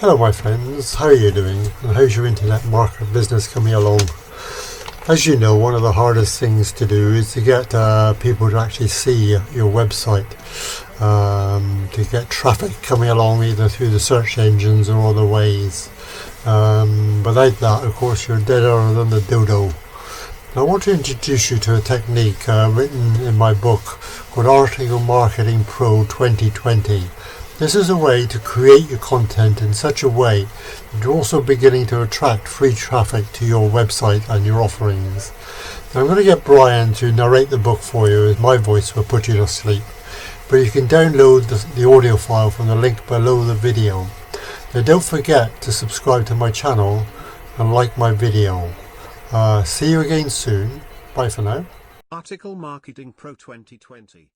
Hello my friends, how are you doing? And how's your internet market business coming along? As you know, one of the hardest things to do is to get people to actually see your website, to get traffic coming along either through the search engines or other ways. Without that, of course, you're deader than the dodo. Now, I want to introduce you to a technique written in my book called Article Marketing Pro 2020. This is a way to create your content in such a way that you're also beginning to attract free traffic to your website and your offerings. Now I'm going to get Brian to narrate the book for you as my voice will put you to sleep. But you can download the audio file from the link below the video. Now don't forget to subscribe to my channel and like my video. See you again soon. Bye for now. Article Marketing Pro 2020.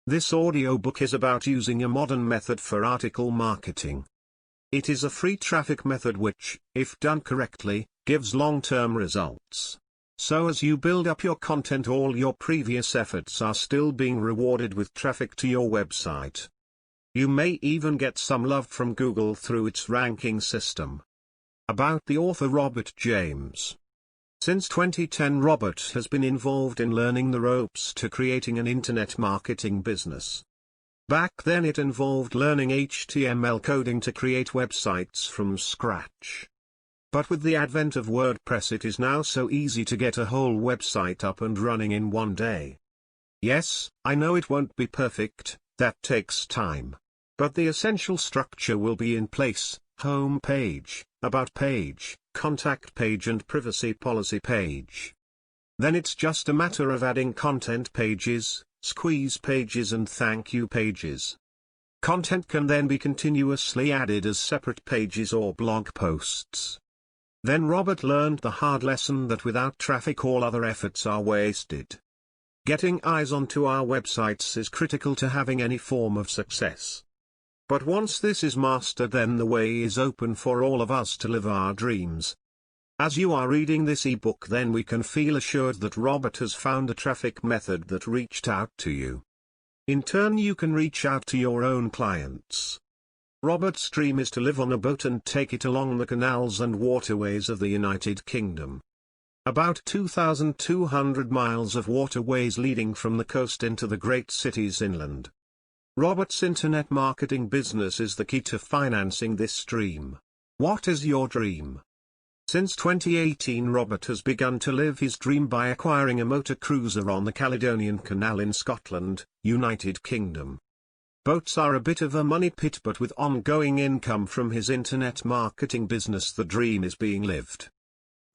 This audiobook is about using a modern method for article marketing. It is a free traffic method which, if done correctly, gives long-term results. So as you build up your content, all your previous efforts are still being rewarded with traffic to your website. You may even get some love from Google through its ranking system. About the author Robert James. Since 2010, Robert has been involved in learning the ropes to creating an internet marketing business. Back then it involved learning HTML coding to create websites from scratch. But with the advent of WordPress, it is now so easy to get a whole website up and running in one day. Yes, I know it won't be perfect, that takes time. But the essential structure will be in place: home page, about page, contact page and privacy policy page. Then it's just a matter of adding content pages, squeeze pages and thank you pages. Content can then be continuously added as separate pages or blog posts. Then Robert learned the hard lesson that without traffic all other efforts are wasted. Getting eyes onto our websites is critical to having any form of success. But once this is mastered, then the way is open for all of us to live our dreams. As you are reading this ebook, then we can feel assured that Robert has found a traffic method that reached out to you. In turn you can reach out to your own clients. Robert's dream is to live on a boat and take it along the canals and waterways of the United Kingdom. About 2,200 miles of waterways leading from the coast into the great cities inland. Robert's internet marketing business is the key to financing this dream. What is your dream? Since 2018, Robert has begun to live his dream by acquiring a motor cruiser on the Caledonian Canal in Scotland, United Kingdom. Boats are a bit of a money pit, but with ongoing income from his internet marketing business, the dream is being lived.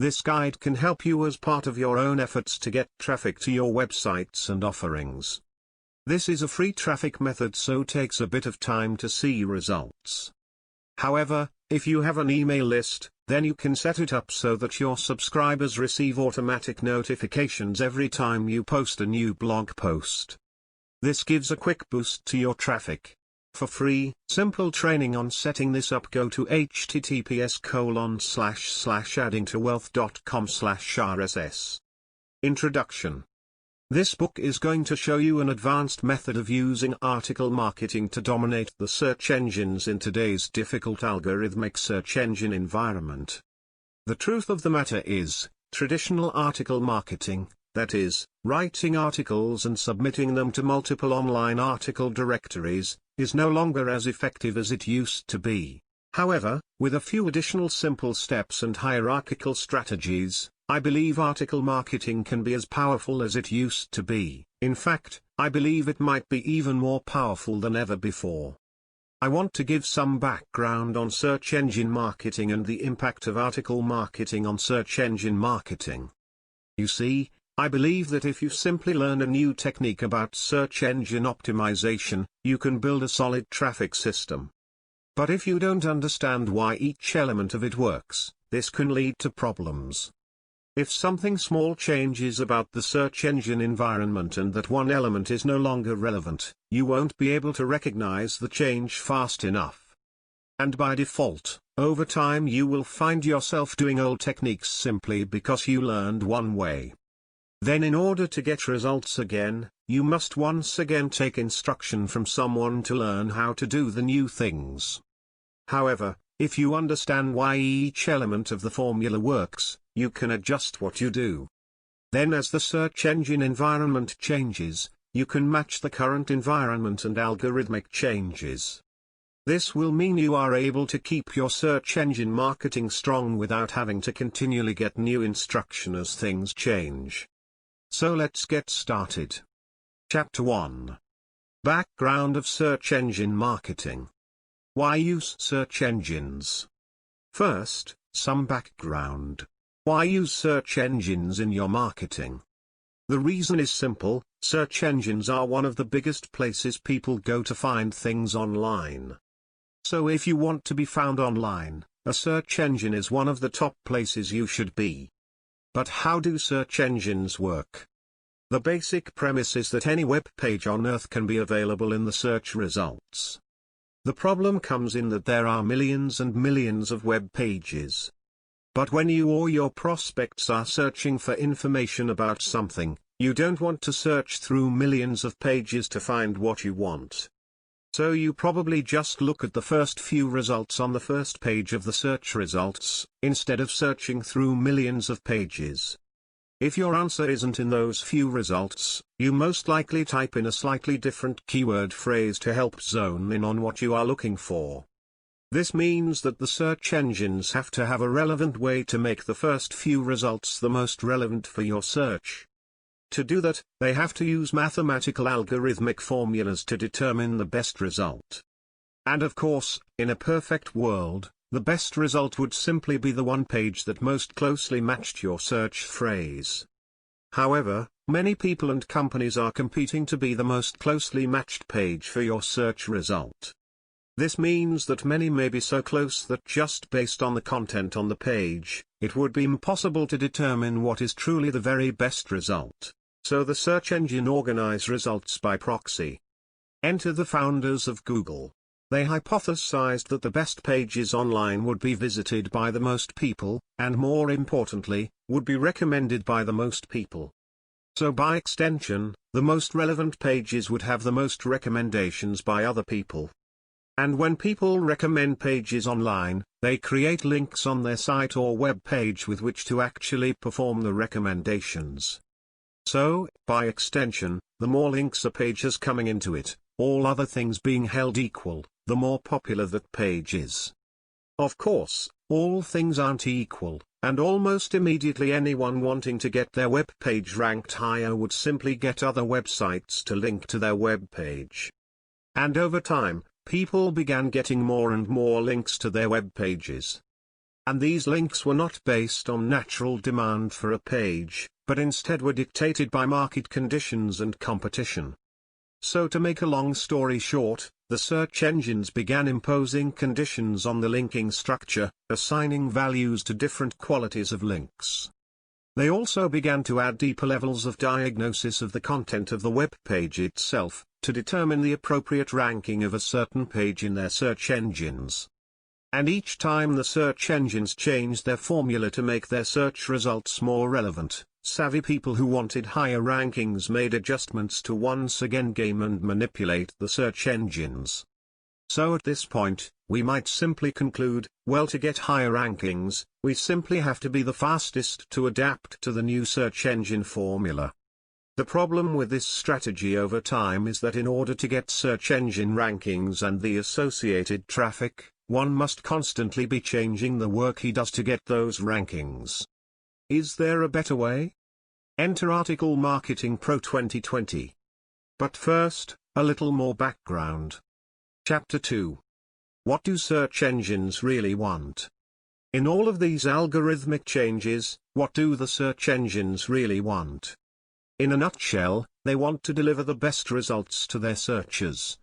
This guide can help you as part of your own efforts to get traffic to your websites and offerings. This is a free traffic method, so takes a bit of time to see results. However, if you have an email list, then you can set it up so that your subscribers receive automatic notifications every time you post a new blog post. This gives a quick boost to your traffic. For free, simple training on setting this up, go to https://addingtowealth.com/RSS. Introduction. This book is going to show you an advanced method of using article marketing to dominate the search engines in today's difficult algorithmic search engine environment. The truth of the matter is, traditional article marketing, that is, writing articles and submitting them to multiple online article directories, is no longer as effective as it used to be. However, with a few additional simple steps and hierarchical strategies, I believe article marketing can be as powerful as it used to be. In fact, I believe it might be even more powerful than ever before. I want to give some background on search engine marketing and the impact of article marketing on search engine marketing. You see, I believe that if you simply learn a new technique about search engine optimization, you can build a solid traffic system. But if you don't understand why each element of it works, this can lead to problems. If something small changes about the search engine environment and that one element is no longer relevant, you won't be able to recognize the change fast enough. And by default, over time you will find yourself doing old techniques simply because you learned one way. Then in order to get results again, you must once again take instruction from someone to learn how to do the new things. However, if you understand why each element of the formula works, you can adjust what you do. Then as the search engine environment changes, you can match the current environment and algorithmic changes. This will mean you are able to keep your search engine marketing strong without having to continually get new instruction as things change. So let's get started. Chapter 1. Background of Search Engine Marketing. Why use search engines? First, some background. Why use search engines in your marketing? The reason is simple: search engines are one of the biggest places people go to find things online. So if you want to be found online, a search engine is one of the top places you should be. But how do search engines work? The basic premise is that any web page on Earth can be available in the search results. The problem comes in that there are millions and millions of web pages. But when you or your prospects are searching for information about something, you don't want to search through millions of pages to find what you want. So you probably just look at the first few results on the first page of the search results, instead of searching through millions of pages. If your answer isn't in those few results, you most likely type in a slightly different keyword phrase to help zone in on what you are looking for. This means that the search engines have to have a relevant way to make the first few results the most relevant for your search. To do that, they have to use mathematical algorithmic formulas to determine the best result. And of course, in a perfect world, the best result would simply be the one page that most closely matched your search phrase. However, many people and companies are competing to be the most closely matched page for your search result. This means that many may be so close that just based on the content on the page, it would be impossible to determine what is truly the very best result. So the search engine organize results by proxy. Enter the founders of Google. They hypothesized that the best pages online would be visited by the most people, and more importantly, would be recommended by the most people. So by extension, the most relevant pages would have the most recommendations by other people. And when people recommend pages online, they create links on their site or web page with which to actually perform the recommendations. So, by extension, the more links a page has coming into it, all other things being held equal, the more popular that page is. Of course, all things aren't equal, and almost immediately anyone wanting to get their web page ranked higher would simply get other websites to link to their web page. And over time, people began getting more and more links to their web pages. And these links were not based on natural demand for a page, but instead were dictated by market conditions and competition. So to make a long story short, the search engines began imposing conditions on the linking structure, assigning values to different qualities of links. They also began to add deeper levels of diagnosis of the content of the web page itself, to determine the appropriate ranking of a certain page in their search engines. And each time the search engines changed their formula to make their search results more relevant, savvy people who wanted higher rankings made adjustments to once again game and manipulate the search engines. So at this point, we might simply conclude, well, to get higher rankings, we simply have to be the fastest to adapt to the new search engine formula. The problem with this strategy over time is that in order to get search engine rankings and the associated traffic, one must constantly be changing the work he does to get those rankings. Is there a better way? Enter Article Marketing Pro 2020. But first, a little more background. Chapter 2. What do search engines really want? In all of these algorithmic changes, what do the search engines really want? In a nutshell, they want to deliver the best results to their searchers.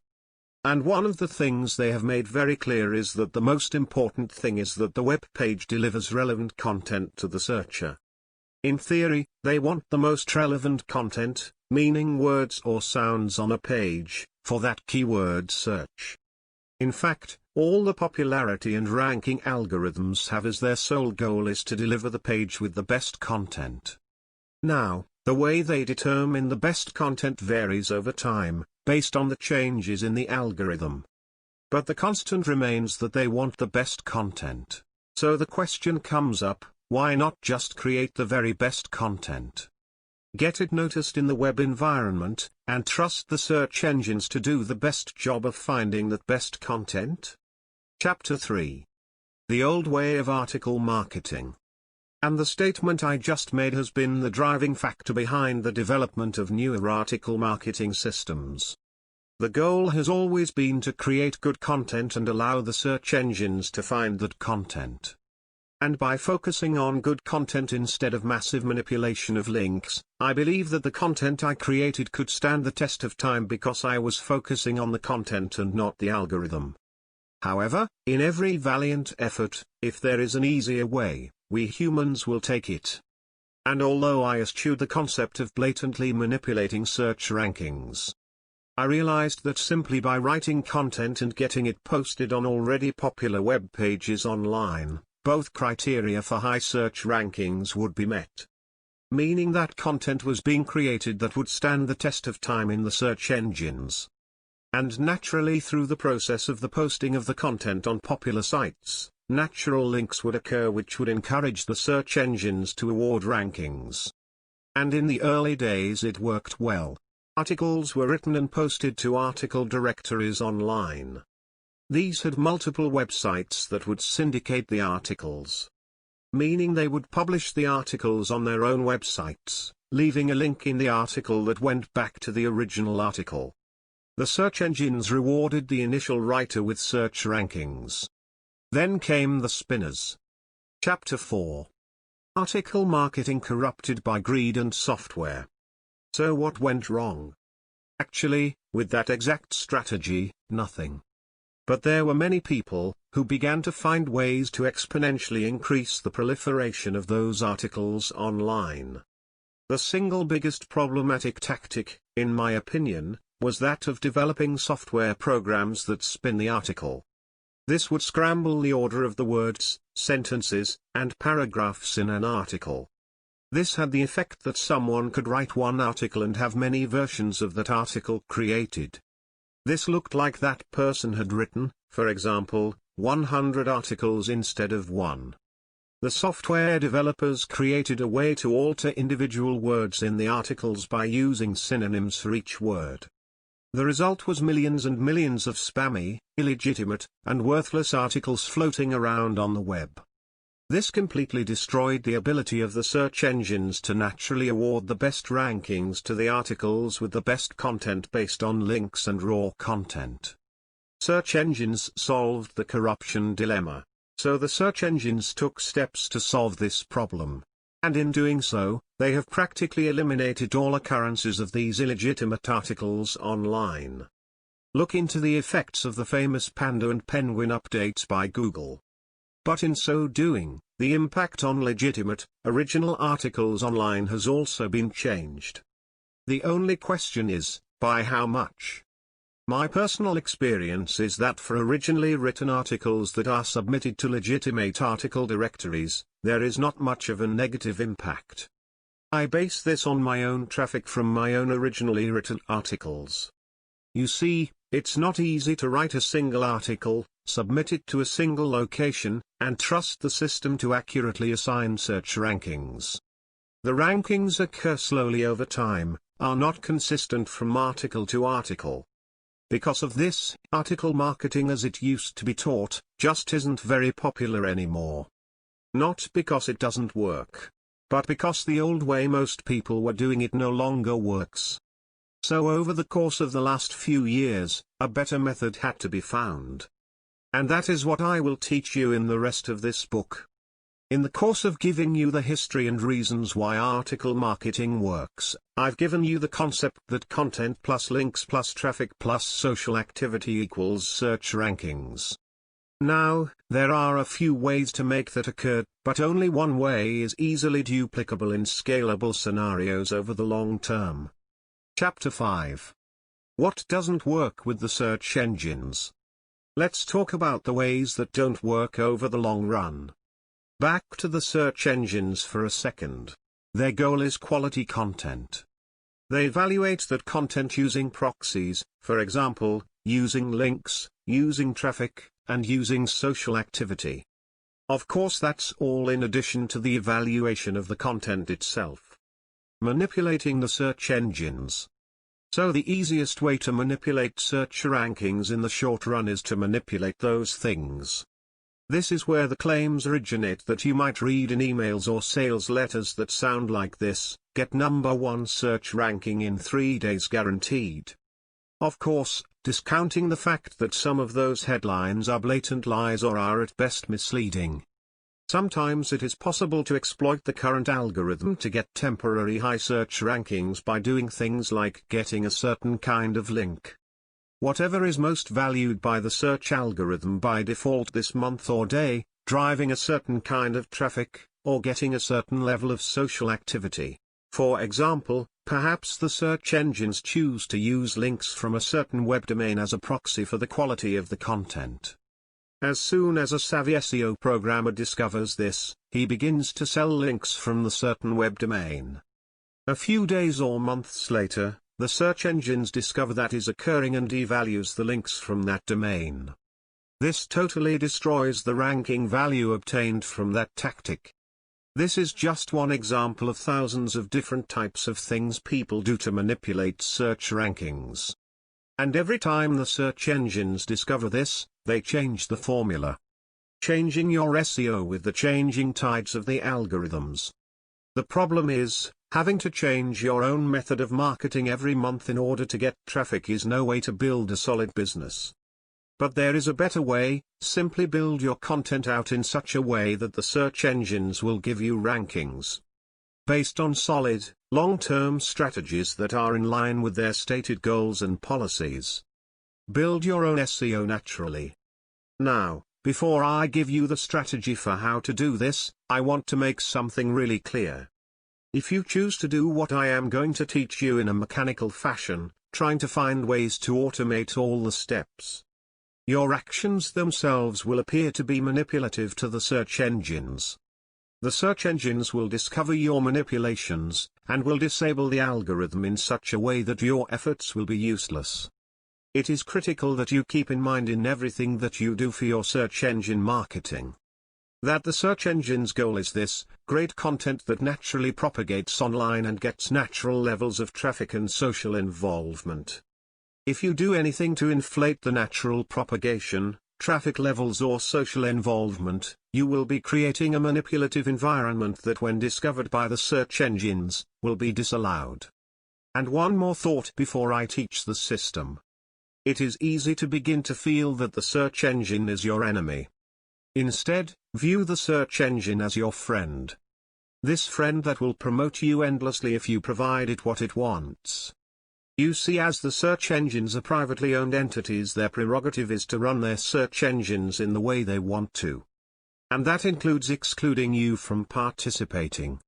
And one of the things they have made very clear is that the most important thing is that the web page delivers relevant content to the searcher. In theory, they want the most relevant content, meaning words or sounds on a page, for that keyword search. In fact, all the popularity and ranking algorithms have as their sole goal is to deliver the page with the best content. Now, the way they determine the best content varies over time, based on the changes in the algorithm. But the constant remains that they want the best content. So the question comes up, why not just create the very best content? Get it noticed in the web environment, and trust the search engines to do the best job of finding that best content? Chapter 3. The Old Way of Article Marketing. And the statement I just made has been the driving factor behind the development of newer article marketing systems. The goal has always been to create good content and allow the search engines to find that content. And by focusing on good content instead of massive manipulation of links, I believe that the content I created could stand the test of time because I was focusing on the content and not the algorithm. However, in every valiant effort, if there is an easier way, we humans will take it. And although I eschewed the concept of blatantly manipulating search rankings, I realized that simply by writing content and getting it posted on already popular web pages online, both criteria for high search rankings would be met. Meaning that content was being created that would stand the test of time in the search engines. And naturally, through the process of the posting of the content on popular sites, natural links would occur which would encourage the search engines to award rankings. And in the early days it worked well. Articles were written and posted to article directories online. These had multiple websites that would syndicate the articles. Meaning they would publish the articles on their own websites, leaving a link in the article that went back to the original article. The search engines rewarded the initial writer with search rankings. Then came the spinners. Chapter 4. Article Marketing Corrupted by Greed and Software. So what went wrong? Actually, with that exact strategy, nothing. But there were many people who began to find ways to exponentially increase the proliferation of those articles online. The single biggest problematic tactic, in my opinion, was that of developing software programs that spin the article. This would scramble the order of the words, sentences, and paragraphs in an article. This had the effect that someone could write one article and have many versions of that article created. This looked like that person had written, for example, 100 articles instead of one. The software developers created a way to alter individual words in the articles by using synonyms for each word. The result was millions and millions of spammy, illegitimate, and worthless articles floating around on the web. This completely destroyed the ability of the search engines to naturally award the best rankings to the articles with the best content based on links and raw content. Search engines solved the corruption dilemma, so the search engines took steps to solve this problem. And in doing so, they have practically eliminated all occurrences of these illegitimate articles online. Look into the effects of the famous Panda and Penguin updates by Google. But in so doing, the impact on legitimate, original articles online has also been changed. The only question is, by how much? My personal experience is that for originally written articles that are submitted to legitimate article directories, there is not much of a negative impact. I base this on my own traffic from my own originally written articles. You see, it's not easy to write a single article, submit it to a single location, and trust the system to accurately assign search rankings. The rankings occur slowly over time, are not consistent from article to article. Because of this, article marketing as it used to be taught, just isn't very popular anymore. Not because it doesn't work, but because the old way most people were doing it no longer works. So over the course of the last few years, a better method had to be found. And that is what I will teach you in the rest of this book. In the course of giving you the history and reasons why article marketing works, I've given you the concept that content plus links plus traffic plus social activity equals search rankings. Now, there are a few ways to make that occur, but only one way is easily duplicable in scalable scenarios over the long term. Chapter 5. What doesn't work with the search engines? Let's talk about the ways that don't work over the long run. Back to the search engines for a second. Their goal is quality content. They evaluate that content using proxies, for example, using links, using traffic, and using social activity. Of course, that's all in addition to the evaluation of the content itself. Manipulating the search engines. So the easiest way to manipulate search rankings in the short run is to manipulate those things. This is where the claims originate that you might read in emails or sales letters that sound like this: get #1 search ranking in 3 days guaranteed. Of course, discounting the fact that some of those headlines are blatant lies or are at best misleading. Sometimes it is possible to exploit the current algorithm to get temporary high search rankings by doing things like getting a certain kind of link. Whatever is most valued by the search algorithm by default this month or day, driving a certain kind of traffic, or getting a certain level of social activity. For example, perhaps the search engines choose to use links from a certain web domain as a proxy for the quality of the content. As soon as a savvy SEO programmer discovers this, he begins to sell links from the certain web domain. A few days or months later, the search engines discover that is occurring and devalues the links from that domain. This totally destroys the ranking value obtained from that tactic. This is just one example of thousands of different types of things people do to manipulate search rankings. And every time the search engines discover this, they change the formula. Changing your SEO with the changing tides of the algorithms. The problem is, having to change your own method of marketing every month in order to get traffic is no way to build a solid business. But there is a better way: simply build your content out in such a way that the search engines will give you rankings based on solid, long-term strategies that are in line with their stated goals and policies. Build your own SEO naturally. Now, before I give you the strategy for how to do this, I want to make something really clear. If you choose to do what I am going to teach you in a mechanical fashion, trying to find ways to automate all the steps, your actions themselves will appear to be manipulative to the search engines. The search engines will discover your manipulations, and will disable the algorithm in such a way that your efforts will be useless. It is critical that you keep in mind in everything that you do for your search engine marketing, that the search engine's goal is this: great content that naturally propagates online and gets natural levels of traffic and social involvement. If you do anything to inflate the natural propagation, traffic levels or social involvement, you will be creating a manipulative environment that, when discovered by the search engines, will be disallowed. And one more thought before I teach the system. It is easy to begin to feel that the search engine is your enemy. Instead, view the search engine as your friend. This friend that will promote you endlessly if you provide it what it wants. You see, as the search engines are privately owned entities, their prerogative is to run their search engines in the way they want to. And that includes excluding you from participating.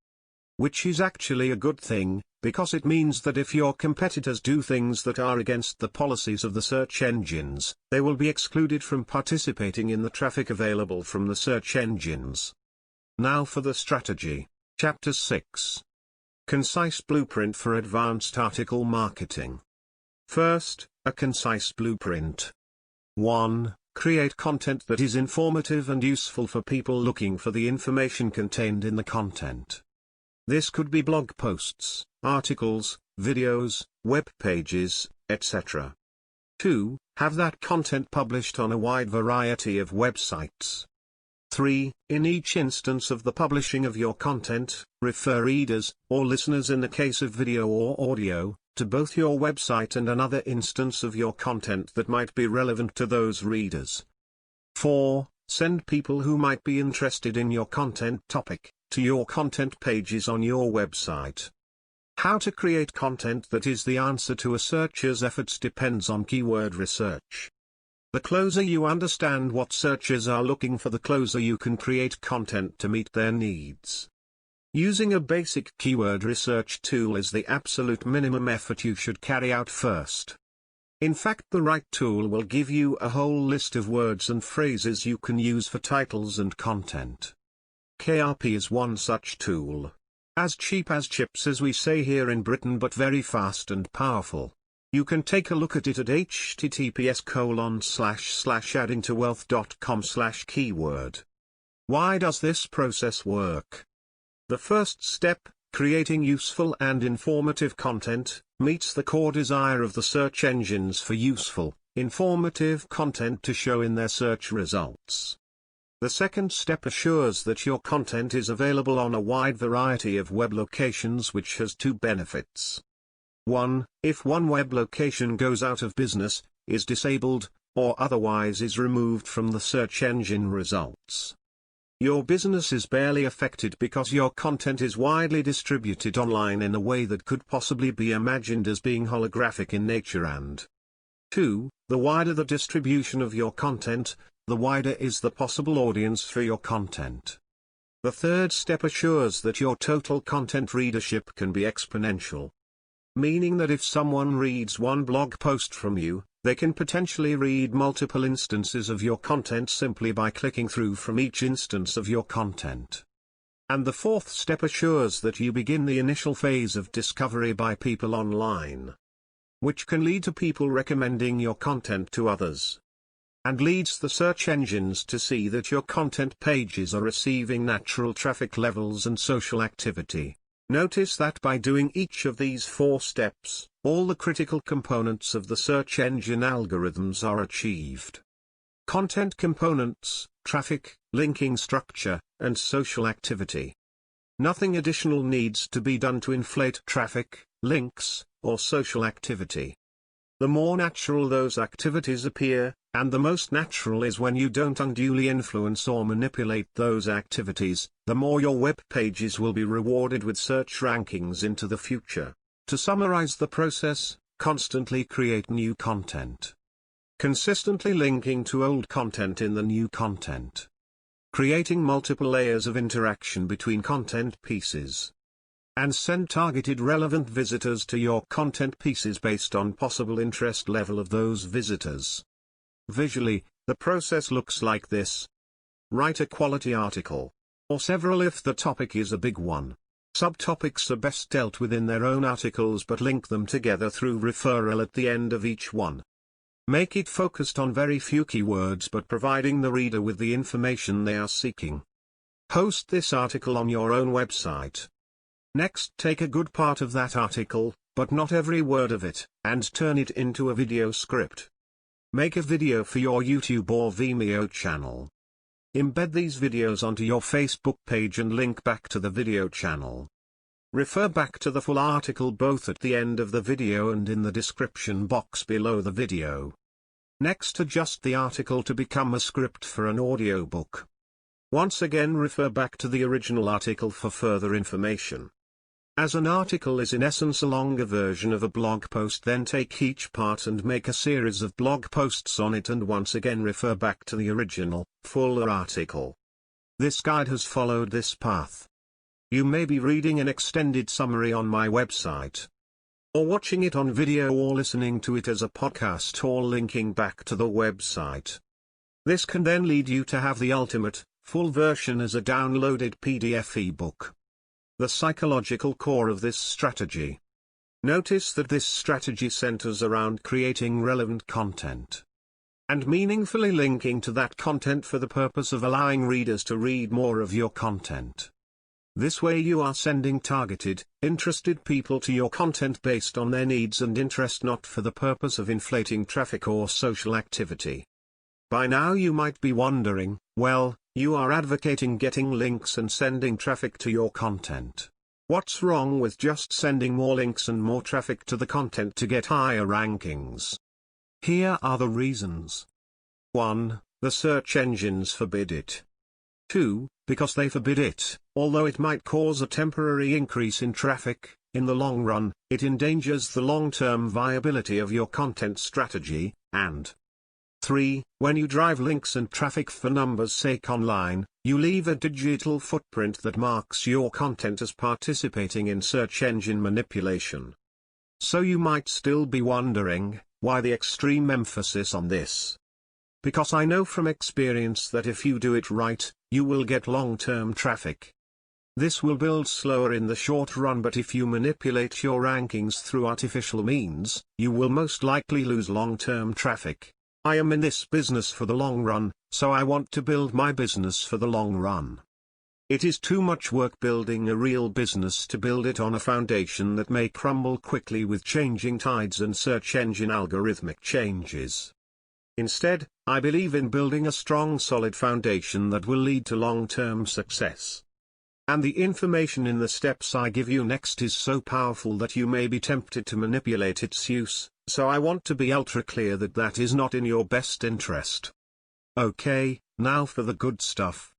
Which is actually a good thing, because it means that if your competitors do things that are against the policies of the search engines, they will be excluded from participating in the traffic available from the search engines. Now for the strategy. Chapter 6. Concise Blueprint for Advanced Article Marketing. First, a concise blueprint. 1. Create content that is informative and useful for people looking for the information contained in the content. This could be blog posts, articles, videos, web pages, etc. 2. Have that content published on a wide variety of websites. 3. In each instance of the publishing of your content, refer readers, or listeners in the case of video or audio, to both your website and another instance of your content that might be relevant to those readers. 4. Send people who might be interested in your content topic to your content pages on your website. How to create content that is the answer to a searcher's efforts depends on keyword research. The closer you understand what searchers are looking for, the closer you can create content to meet their needs. Using a basic keyword research tool is the absolute minimum effort you should carry out first. In fact, the right tool will give you a whole list of words and phrases you can use for titles and content. KRP is one such tool. As cheap as chips, as we say here in Britain, but very fast and powerful. You can take a look at it at https://addingtowealth.com/keyword. Why does this process work? The first step, creating useful and informative content, meets the core desire of the search engines for useful, informative content to show in their search results. The second step assures that your content is available on a wide variety of web locations, which has two benefits. 1. If one web location goes out of business, is disabled, or otherwise is removed from the search engine results, your business is barely affected because your content is widely distributed online in a way that could possibly be imagined as being holographic in nature. And 2. The wider the distribution of your content, the wider is the possible audience for your content. The third step assures that your total content readership can be exponential. Meaning that if someone reads one blog post from you, they can potentially read multiple instances of your content simply by clicking through from each instance of your content. And the fourth step assures that you begin the initial phase of discovery by people online, which can lead to people recommending your content to others, and leads the search engines to see that your content pages are receiving natural traffic levels and social activity. Notice that by doing each of these four steps, all the critical components of the search engine algorithms are achieved. Content components, traffic, linking structure, and social activity. Nothing additional needs to be done to inflate traffic, links, or social activity. The more natural those activities appear, and the most natural is when you don't unduly influence or manipulate those activities, the more your web pages will be rewarded with search rankings into the future. To summarize the process, constantly create new content. Consistently linking to old content in the new content. Creating multiple layers of interaction between content pieces. And send targeted relevant visitors to your content pieces based on possible interest level of those visitors. Visually, the process looks like this. Write a quality article, or several if the topic is a big one. Subtopics are best dealt with in their own articles, but link them together through referral at the end of each one. Make it focused on very few keywords but providing the reader with the information they are seeking. Post this article on your own website. Next, take a good part of that article, but not every word of it, and turn it into a video script. Make a video for your YouTube or Vimeo channel. Embed these videos onto your Facebook page and link back to the video channel. Refer back to the full article both at the end of the video and in the description box below the video. Next, adjust the article to become a script for an audiobook. Once again, refer back to the original article for further information. As an article is in essence a longer version of a blog post, then take each part and make a series of blog posts on it and once again refer back to the original, fuller article. This guide has followed this path. You may be reading an extended summary on my website, or watching it on video, or listening to it as a podcast, or linking back to the website. This can then lead you to have the ultimate, full version as a downloaded PDF ebook. The psychological core of this strategy. Notice that this strategy centers around creating relevant content and meaningfully linking to that content for the purpose of allowing readers to read more of your content. This way you are sending targeted, interested people to your content based on their needs and interest, not for the purpose of inflating traffic or social activity. By now you might be wondering, well, you are advocating getting links and sending traffic to your content. What's wrong with just sending more links and more traffic to the content to get higher rankings? Here are the reasons. 1. The search engines forbid it. 2. Because they forbid it, although it might cause a temporary increase in traffic, in the long run, it endangers the long-term viability of your content strategy. And 3. When you drive links and traffic for numbers' sake online, you leave a digital footprint that marks your content as participating in search engine manipulation. So you might still be wondering, why the extreme emphasis on this? Because I know from experience that if you do it right, you will get long-term traffic. This will build slower in the short run, but if you manipulate your rankings through artificial means, you will most likely lose long-term traffic. I am in this business for the long run, so I want to build my business for the long run. It is too much work building a real business to build it on a foundation that may crumble quickly with changing tides and search engine algorithmic changes. Instead, I believe in building a strong solid foundation that will lead to long-term success. And the information in the steps I give you next is so powerful that you may be tempted to manipulate its use, so I want to be ultra clear that that is not in your best interest. Okay, now for the good stuff.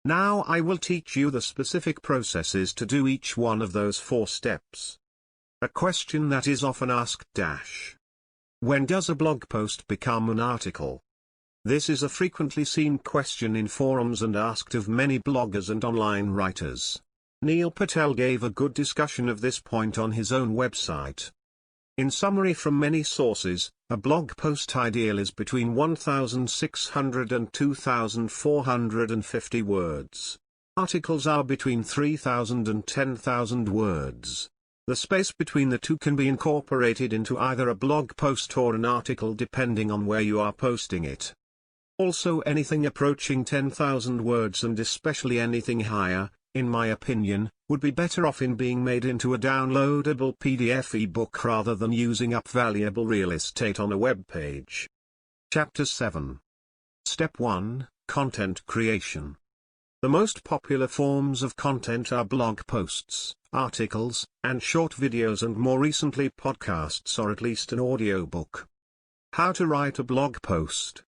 Now I will teach you the specific processes to do each one of those 4 steps. A question that is often asked: when does a blog post become an article? This is a frequently seen question in forums and asked of many bloggers and online writers. Neil Patel gave a good discussion of this point on his own website. In summary, from many sources, a blog post ideal is between 1,600 and 2,450 words. Articles are between 3,000 and 10,000 words. The space between the two can be incorporated into either a blog post or an article depending on where you are posting it. Also, anything approaching 10,000 words, and especially anything higher, in my opinion, would be better off in being made into a downloadable PDF ebook rather than using up valuable real estate on a web page. Chapter 7. Step 1: Content Creation. The most popular forms of content are blog posts, articles, and short videos, and more recently podcasts or at least an audiobook. How to write a blog post.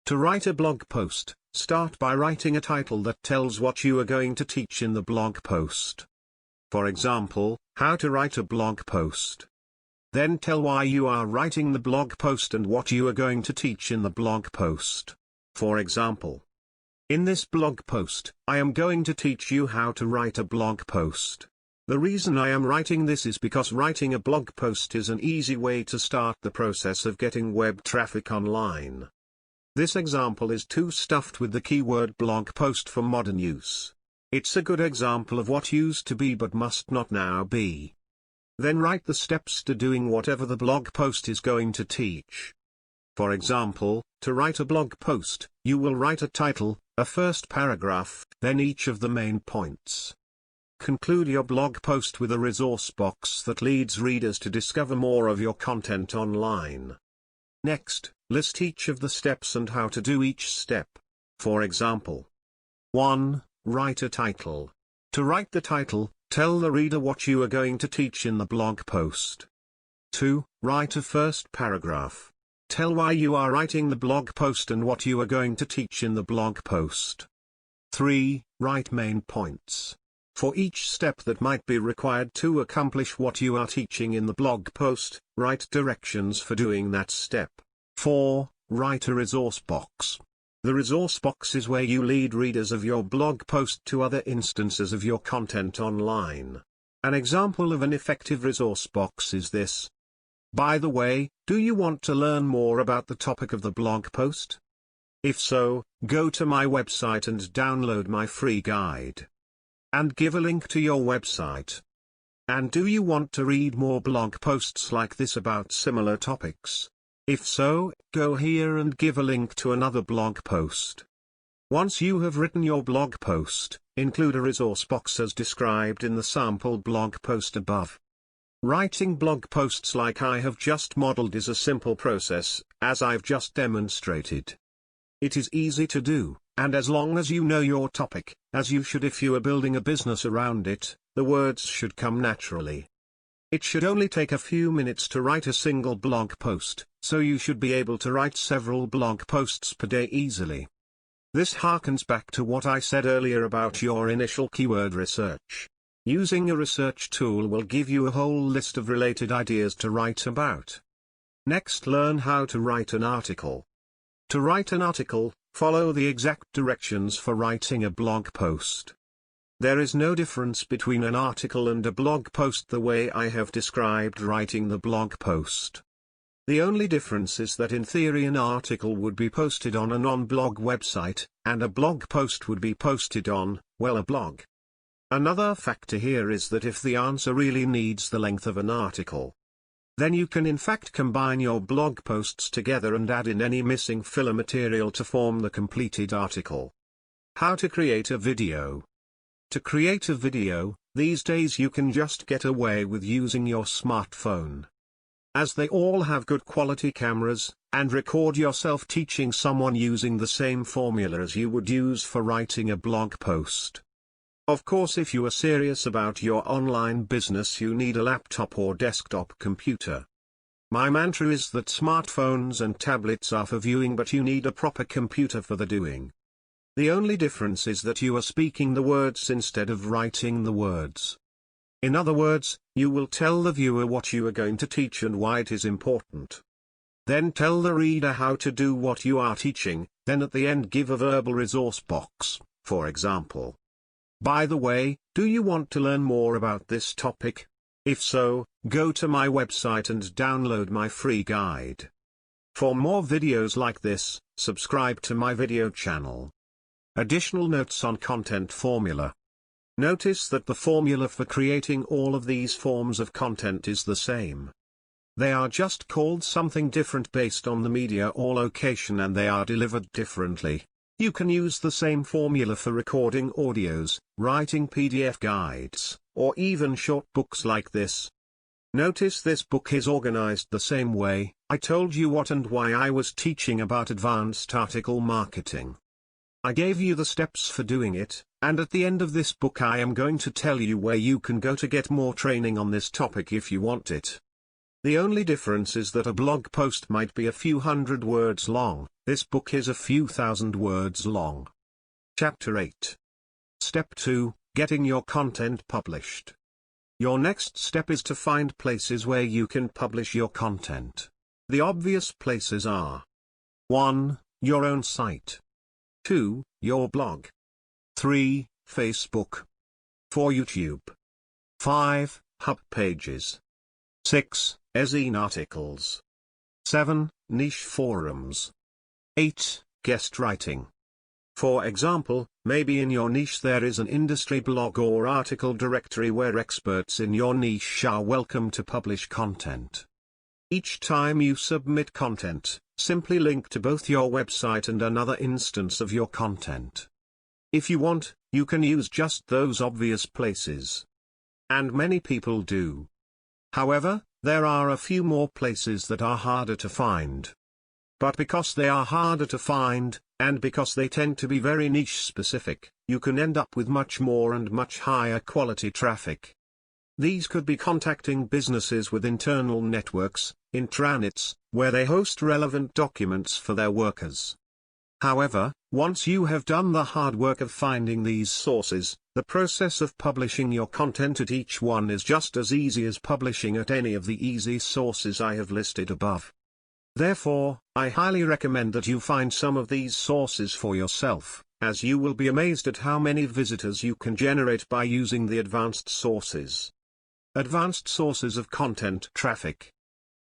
To write a blog post, start by writing a title that tells what you are going to teach in the blog post. For example, how to write a blog post. Then tell why you are writing the blog post and what you are going to teach in the blog post. For example, in this blog post, I am going to teach you how to write a blog post. The reason I am writing this is because writing a blog post is an easy way to start the process of getting web traffic online. This example is too stuffed with the keyword blog post for modern use. It's a good example of what used to be but must not now be. Then write the steps to doing whatever the blog post is going to teach. For example, to write a blog post, you will write a title, a first paragraph, then each of the main points. Conclude your blog post with a resource box that leads readers to discover more of your content online. Next, list each of the steps and how to do each step. For example, 1. Write a title. To write the title, tell the reader what you are going to teach in the blog post. 2. Write a first paragraph. Tell why you are writing the blog post and what you are going to teach in the blog post. 3. Write main points. For each step that might be required to accomplish what you are teaching in the blog post, write directions for doing that step. 4. Write a resource box. The resource box is where you lead readers of your blog post to other instances of your content online. An example of an effective resource box is this. By the way, do you want to learn more about the topic of the blog post? If so, go to my website and download my free guide. And give a link to your website. And do you want to read more blog posts like this about similar topics? If so, go here and give a link to another blog post. Once you have written your blog post, include a resource box as described in the sample blog post above. Writing blog posts like I have just modeled is a simple process, as I've just demonstrated. It is easy to do, and as long as you know your topic, as you should if you are building a business around it, the words should come naturally. It should only take a few minutes to write a single blog post, so you should be able to write several blog posts per day easily. This harkens back to what I said earlier about your initial keyword research. Using a research tool will give you a whole list of related ideas to write about. Next, learn how to write an article. To write an article, follow the exact directions for writing a blog post. There is no difference between an article and a blog post the way I have described writing the blog post. The only difference is that in theory an article would be posted on a non-blog website, and a blog post would be posted on, well, a blog. Another factor here is that if the answer really needs the length of an article, then you can in fact combine your blog posts together and add in any missing filler material to form the completed article. How to create a video. To create a video, these days you can just get away with using your smartphone, as they all have good quality cameras, and record yourself teaching someone using the same formula as you would use for writing a blog post. Of course, if you are serious about your online business, you need a laptop or desktop computer. My mantra is that smartphones and tablets are for viewing, but you need a proper computer for the doing. The only difference is that you are speaking the words instead of writing the words. In other words, you will tell the viewer what you are going to teach and why it is important. Then tell the reader how to do what you are teaching, then at the end give a verbal resource box, for example. By the way, do you want to learn more about this topic? If so, go to my website and download my free guide. For more videos like this, subscribe to my video channel. Additional notes on content formula. Notice that the formula for creating all of these forms of content is the same. They are just called something different based on the media or location, and they are delivered differently. You can use the same formula for recording audios, writing PDF guides, or even short books like this. Notice this book is organized the same way. I told you what and why I was teaching about advanced article marketing. I gave you the steps for doing it, and at the end of this book I am going to tell you where you can go to get more training on this topic if you want it. The only difference is that a blog post might be a few hundred words long, this book is a few thousand words long. Chapter 8. Step 2, Getting your content published. Your next step is to find places where you can publish your content. The obvious places are: 1. Your own site. 2. Your blog. 3. Facebook. 4. YouTube. 5. Hub pages. 6. Ezine articles. 7. Niche forums. 8. Guest writing. For example, maybe in your niche there is an industry blog or article directory where experts in your niche are welcome to publish content. Each time you submit content, simply link to both your website and another instance of your content. If you want, you can use just those obvious places. And many people do. However, there are a few more places that are harder to find. But because they are harder to find, and because they tend to be very niche specific, you can end up with much more and much higher quality traffic. These could be contacting businesses with internal networks, intranets, where they host relevant documents for their workers. However, once you have done the hard work of finding these sources, the process of publishing your content at each one is just as easy as publishing at any of the easy sources I have listed above. Therefore, I highly recommend that you find some of these sources for yourself, as you will be amazed at how many visitors you can generate by using the advanced sources. Advanced sources of content traffic.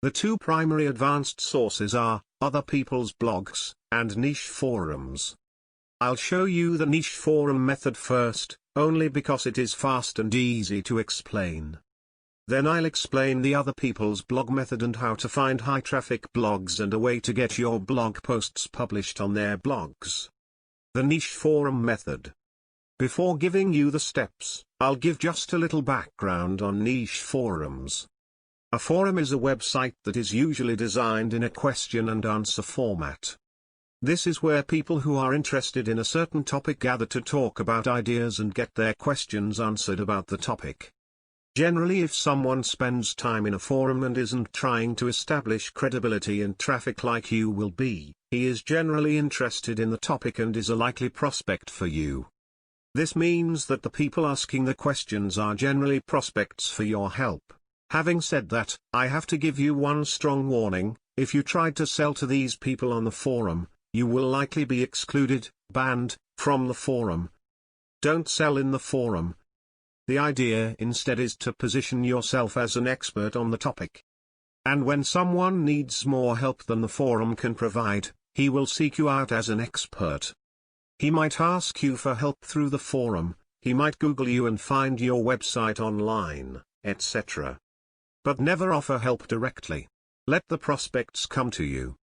The two primary advanced sources are other people's blogs and niche forums. I'll show you the niche forum method first, only because it is fast and easy to explain. Then I'll explain the other people's blog method and how to find high traffic blogs and a way to get your blog posts published on their blogs. The niche forum method. Before giving you the steps, I'll give just a little background on niche forums. A forum is a website that is usually designed in a question and answer format. This is where people who are interested in a certain topic gather to talk about ideas and get their questions answered about the topic. Generally, if someone spends time in a forum and isn't trying to establish credibility and traffic like you will be, he is generally interested in the topic and is a likely prospect for you. This means that the people asking the questions are generally prospects for your help. Having said that, I have to give you one strong warning: if you tried to sell to these people on the forum, you will likely be excluded, banned, from the forum. Don't sell in the forum. The idea instead is to position yourself as an expert on the topic. And when someone needs more help than the forum can provide, he will seek you out as an expert. He might ask you for help through the forum, he might Google you and find your website online, etc. But never offer help directly. Let the prospects come to you.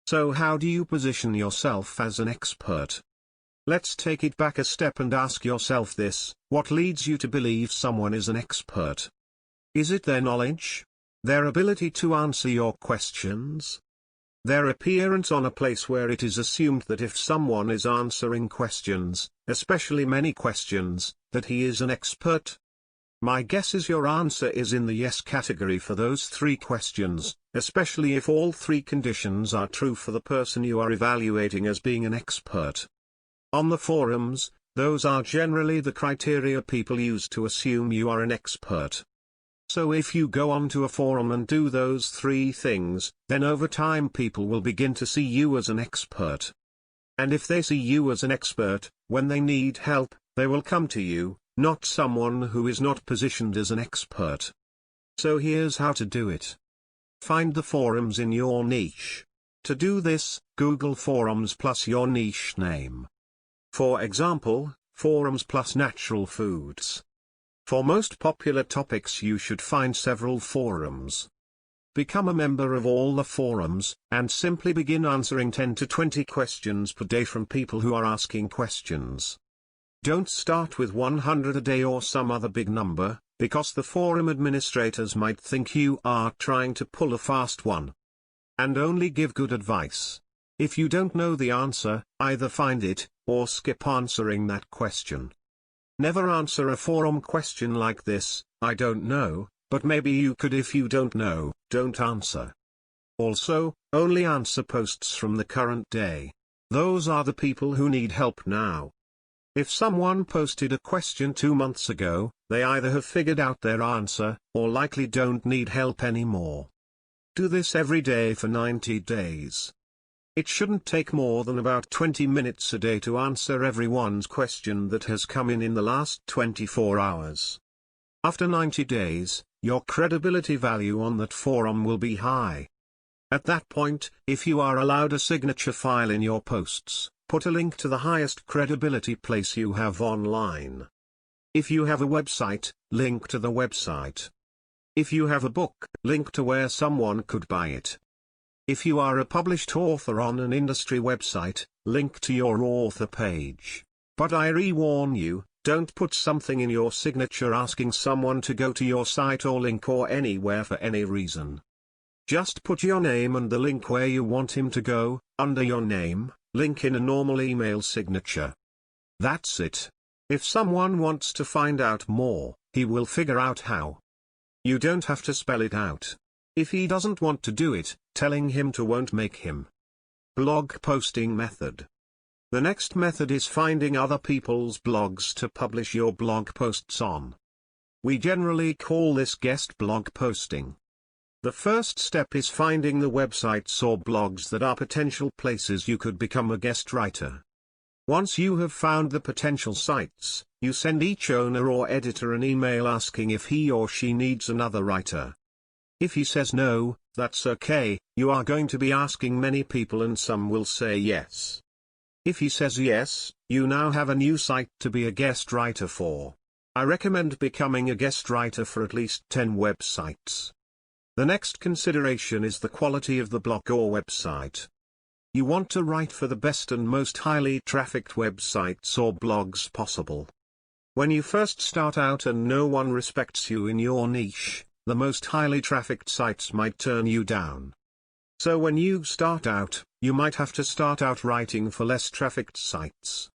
So how do you position yourself as an expert? Let's take it back a step and ask yourself this: what leads you to believe someone is an expert? Is it their knowledge? Their ability to answer your questions? Their appearance on a place where it is assumed that if someone is answering questions, especially many questions, that he is an expert? My guess is your answer is in the yes category for those three questions, especially if all three conditions are true for the person you are evaluating as being an expert. On the forums, those are generally the criteria people use to assume you are an expert. So if you go onto a forum and do those three things, then over time people will begin to see you as an expert. And if they see you as an expert, when they need help, they will come to you, not someone who is not positioned as an expert. So here's how to do it. Find the forums in your niche. To do this, Google forums plus your niche name. For example, forums plus natural foods. For most popular topics you should find several forums. Become a member of all the forums, and simply begin answering 10 to 20 questions per day from people who are asking questions. Don't start with 100 a day or some other big number, because the forum administrators might think you are trying to pull a fast one. And only give good advice. If you don't know the answer, either find it, or skip answering that question. Never answer a forum question like this: I don't know, but maybe you could. If you don't know, don't answer. Also, only answer posts from the current day. Those are the people who need help now. If someone posted a question 2 months ago, they either have figured out their answer, or likely don't need help anymore. Do this every day for 90 days. It shouldn't take more than about 20 minutes a day to answer everyone's question that has come in the last 24 hours. After 90 days, your credibility value on that forum will be high. At that point, if you are allowed a signature file in your posts, put a link to the highest credibility place you have online. If you have a website, link to the website. If you have a book, link to where someone could buy it. If you are a published author on an industry website, link to your author page. But I re-warn you, don't put something in your signature asking someone to go to your site or link or anywhere for any reason. Just put your name and the link where you want him to go, under your name, link in a normal email signature. That's it. If someone wants to find out more, he will figure out how. You don't have to spell it out. If he doesn't want to do it, telling him to won't make him. Blog posting method. The next method is finding other people's blogs to publish your blog posts on. We generally call this guest blog posting. The first step is finding the websites or blogs that are potential places you could become a guest writer. Once you have found the potential sites, you send each owner or editor an email asking if he or she needs another writer. If he says no, that's okay, you are going to be asking many people and some will say yes. If he says yes, you now have a new site to be a guest writer for. I recommend becoming a guest writer for at least 10 websites. The next consideration is the quality of the blog or website. You want to write for the best and most highly trafficked websites or blogs possible. When you first start out and no one respects you in your niche, the most highly trafficked sites might turn you down. So when you start out, you might have to start out writing for less trafficked sites.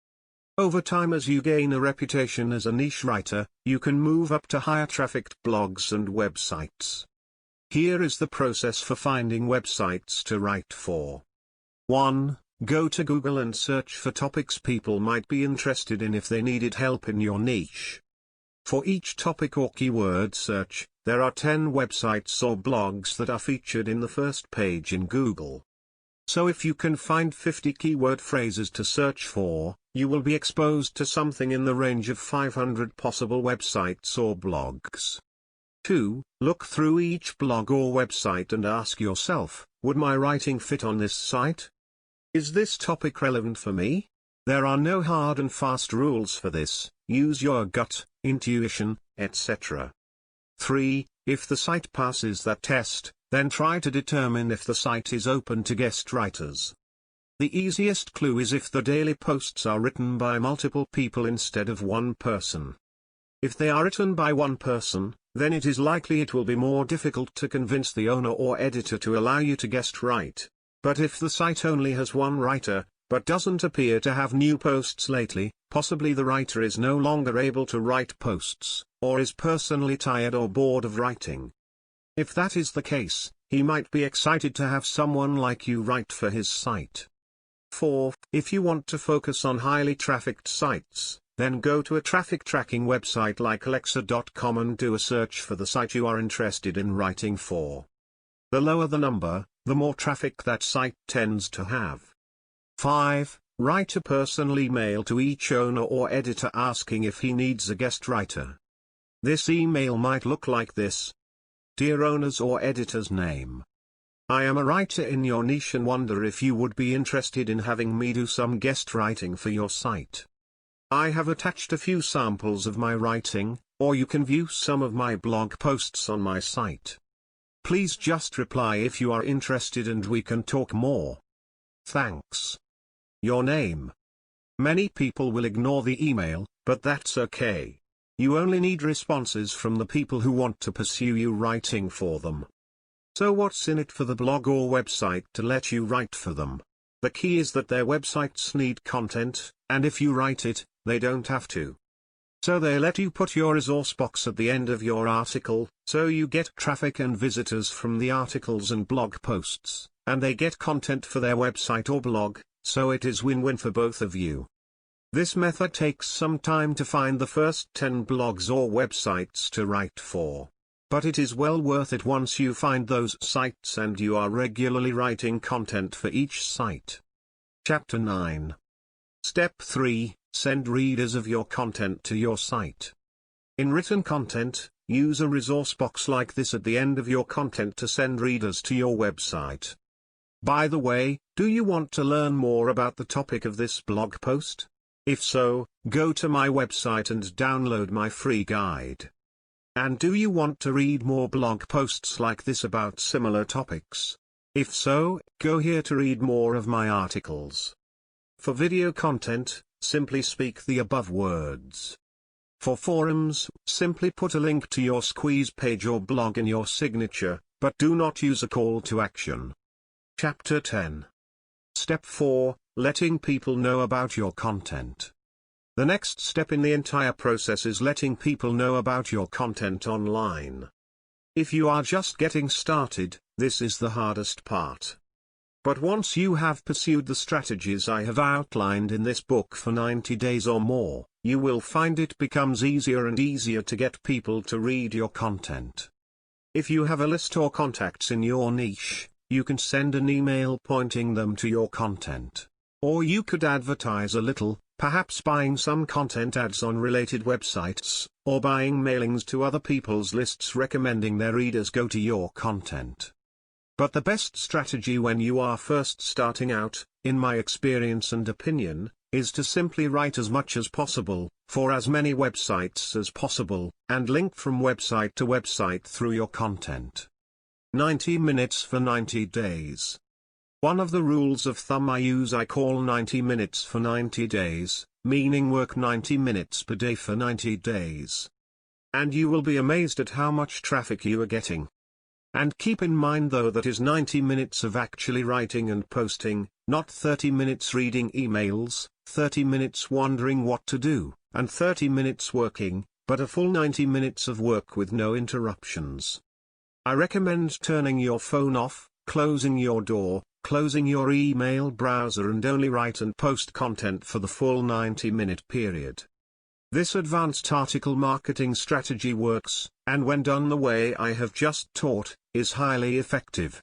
Over time, as you gain a reputation as a niche writer, you can move up to higher trafficked blogs and websites. Here is the process for finding websites to write for. 1. Go to Google and search for topics people might be interested in if they needed help in your niche. For each topic or keyword search, there are 10 websites or blogs that are featured in the first page in Google. So if you can find 50 keyword phrases to search for, you will be exposed to something in the range of 500 possible websites or blogs. 2. Look through each blog or website and ask yourself, would my writing fit on this site? Is this topic relevant for me? There are no hard and fast rules for this, use your gut, intuition, etc. 3. If the site passes that test, then try to determine if the site is open to guest writers. The easiest clue is if the daily posts are written by multiple people instead of one person. If they are written by one person, then it is likely it will be more difficult to convince the owner or editor to allow you to guest write. But if the site only has one writer, but doesn't appear to have new posts lately, possibly the writer is no longer able to write posts, or is personally tired or bored of writing. If that is the case, he might be excited to have someone like you write for his site. 4. If you want to focus on highly trafficked sites, then go to a traffic tracking website like Alexa.com and do a search for the site you are interested in writing for. The lower the number, the more traffic that site tends to have. 5. Write a personal email to each owner or editor asking if he needs a guest writer. This email might look like this. Dear owners or editor's name. I am a writer in your niche and wonder if you would be interested in having me do some guest writing for your site. I have attached a few samples of my writing, or you can view some of my blog posts on my site. Please just reply if you are interested and we can talk more. Thanks. Your name. Many people will ignore the email, but that's okay. You only need responses from the people who want to pursue you writing for them. So what's in it for the blog or website to let you write for them? The key is that their websites need content, and if you write it, they don't have to. So they let you put your resource box at the end of your article, so you get traffic and visitors from the articles and blog posts, and they get content for their website or blog, so it is win-win for both of you. This method takes some time to find the first 10 blogs or websites to write for. But it is well worth it once you find those sites and you are regularly writing content for each site. Chapter 9. Step 3. Send readers of your content to your site. In written content, use a resource box like this at the end of your content to send readers to your website. By the way, do you want to learn more about the topic of this blog post? If so, go to my website and download my free guide. And do you want to read more blog posts like this about similar topics? If so, go here to read more of my articles. For video content, simply speak the above words. For forums, simply put a link to your squeeze page or blog in your signature, but do not use a call to action. Chapter 10. Step 4. Letting people know about your content. The next step in the entire process is letting people know about your content online. If you are just getting started, this is the hardest part. But once you have pursued the strategies I have outlined in this book for 90 days or more, you will find it becomes easier and easier to get people to read your content. If you have a list or contacts in your niche, you can send an email pointing them to your content. Or you could advertise a little, perhaps buying some content ads on related websites, or buying mailings to other people's lists recommending their readers go to your content. But the best strategy when you are first starting out, in my experience and opinion, is to simply write as much as possible, for as many websites as possible, and link from website to website through your content. 90 minutes for 90 days. One of the rules of thumb I call 90 minutes for 90 days, meaning work 90 minutes per day for 90 days. And you will be amazed at how much traffic you are getting. And keep in mind though that is 90 minutes of actually writing and posting, not 30 minutes reading emails, 30 minutes wondering what to do, and 30 minutes working, but a full 90 minutes of work with no interruptions. I recommend turning your phone off, closing your door, closing your email browser and only write and post content for the full 90-minute period. This advanced article marketing strategy works, and when done the way I have just taught, is highly effective.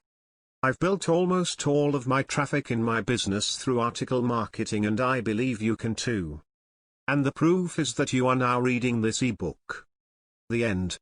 I've built almost all of my traffic in my business through article marketing and I believe you can too. And the proof is that you are now reading this ebook. The end.